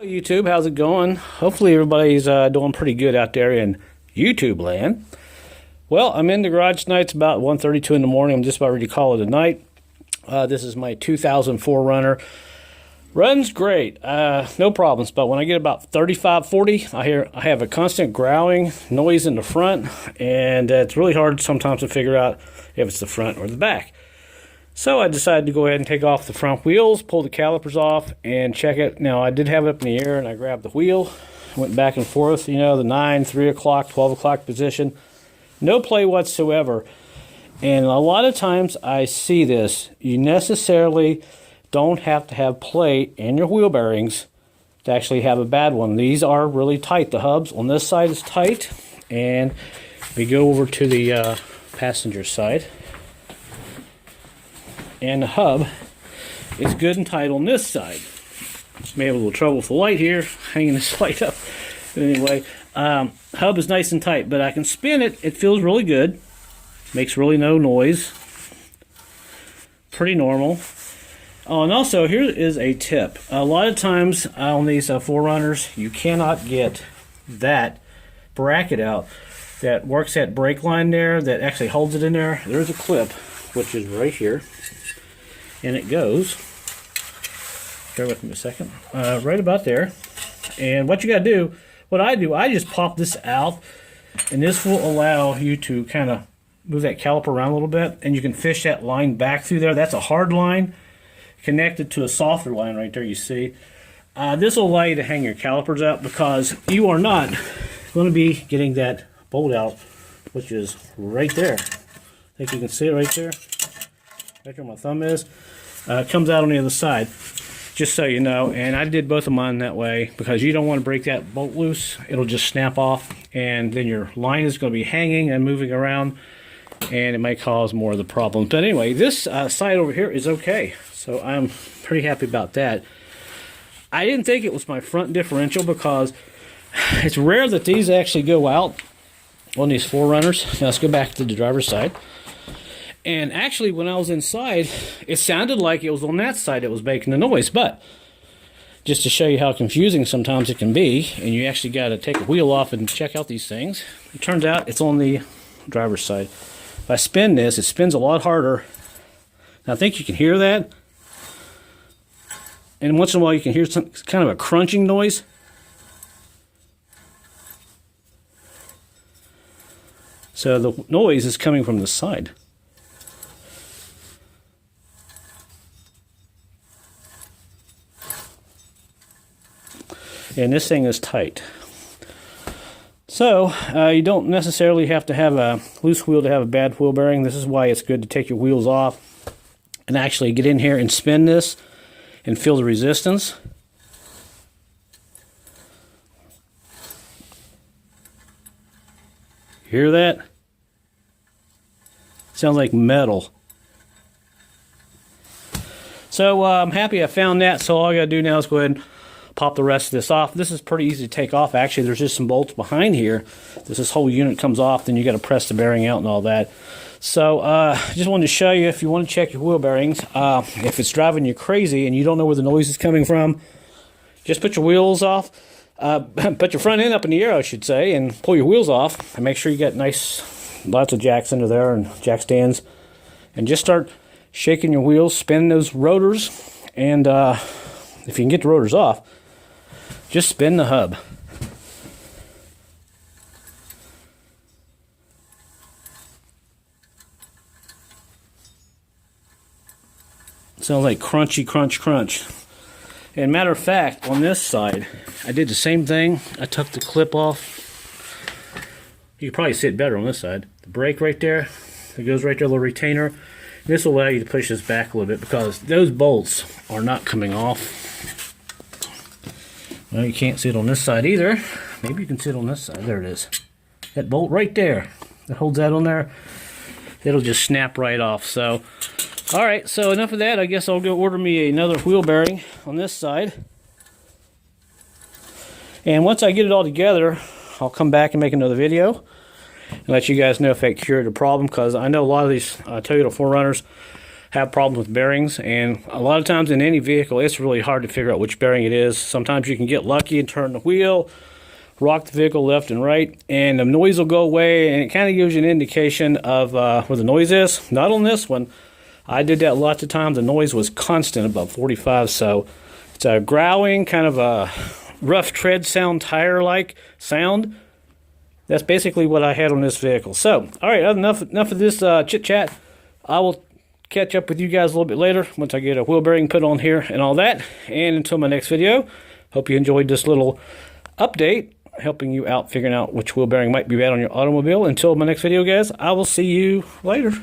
YouTube, how's it going? Hopefully everybody's doing pretty good out there in YouTube land. Well, I'm in the garage tonight. It's about 1:32 in the morning. I'm just about ready to call it a night. This is my 2004 Runner. Runs great, no problems. But when I get about 35, 40, I have a constant growling noise in the front, and it's really hard sometimes to figure out if it's the front or the back. So I decided to go ahead and take off the front wheels, pull the calipers off, and check it. Now, I did have it up in the air, and I grabbed the wheel, went back and forth, the 9, 3 o'clock, 12 o'clock position. No play whatsoever. And a lot of times I see this. You necessarily don't have to have play in your wheel bearings to actually have a bad one. These are really tight. The hubs on this side is tight. And we go over to the passenger side. And the hub is good and tight on this side. May have a little trouble with the light here, hanging this light up. But anyway, hub is nice and tight, but I can spin it. It feels really good. Makes really no noise. Pretty normal. Oh, and also, here is a tip. A lot of times on these 4Runners, you cannot get that bracket out that works that brake line there, that actually holds it in there. There's a clip, which is right here. And it goes, bear with me a second, right about there. And what you got to do, what I do, I just pop this out, and this will allow you to kind of move that caliper around a little bit, and you can fish that line back through there. That's a hard line connected to a softer line right there, you see. This will allow you to hang your calipers out because you are not going to be getting that bolt out, which is right there. I think you can see it right there. Right where my thumb is. It comes out on the other side, just so you know. And I did both of mine that way because you don't want to break that bolt loose. It'll just snap off, and then your line is going to be hanging and moving around, and it might cause more of the problems. But anyway, this side over here is okay, so I'm pretty happy about that. I didn't think it was my front differential because it's rare that these actually go out on these 4Runners. Now let's go back to the driver's side. And actually, when I was inside, it sounded like it was on that side that was making the noise. But just to show you how confusing sometimes it can be, and you actually got to take a wheel off and check out these things, it turns out it's on the driver's side. If I spin this, it spins a lot harder. Now, I think you can hear that. And once in a while, you can hear some kind of a crunching noise. So the noise is coming from the side. And this thing is tight. So, you don't necessarily have to have a loose wheel to have a bad wheel bearing. This is why it's good to take your wheels off and actually get in here and spin this and feel the resistance. Hear that? Sounds like metal. So, I'm happy I found that. So all I got to do now is go ahead and pop the rest of this off. This is pretty easy to take off. Actually, there's just some bolts behind here. This whole unit comes off, then you got to press the bearing out and all that. So, just wanted to show you, if you want to check your wheel bearings, if it's driving you crazy and you don't know where the noise is coming from, just put your wheels off, put your front end up in the air, I should say, and pull your wheels off, and make sure you got lots of jacks under there and jack stands, and just start shaking your wheels, spinning those rotors, and if you can get the rotors off, just spin the hub. Sounds like crunchy, crunch, crunch. And matter of fact, on this side, I did the same thing. I took the clip off. You can probably see it better on this side. The brake right there, it goes right there, the little retainer. This will allow you to push this back a little bit because those bolts are not coming off. Well, you can't see it on this side either. Maybe you can see it on this side. There it is. That bolt right there that holds that on there, it'll just snap right off. So, all right, so enough of that. I guess I'll go order me another wheel bearing on this side. And once I get it all together, I'll come back and make another video and let you guys know if that cured the problem, because I know a lot of these Toyota 4Runners have problems with bearings, and a lot of times in any vehicle it's really hard to figure out which bearing it is. Sometimes you can get lucky and turn the wheel, rock the vehicle left and right, and the noise will go away, and it kind of gives you an indication of where the noise is. Not on this one. I did that lots of times. The noise was constant, about 45, so it's a growling, kind of a rough tread sound, tire-like sound. That's basically what I had on this vehicle. So, all right, enough of this chit-chat. I will catch up with you guys a little bit later once I get a wheel bearing put on here and all that. And until my next video, hope you enjoyed this little update, helping you out figuring out which wheel bearing might be bad on your automobile. Until my next video, guys, I will see you later.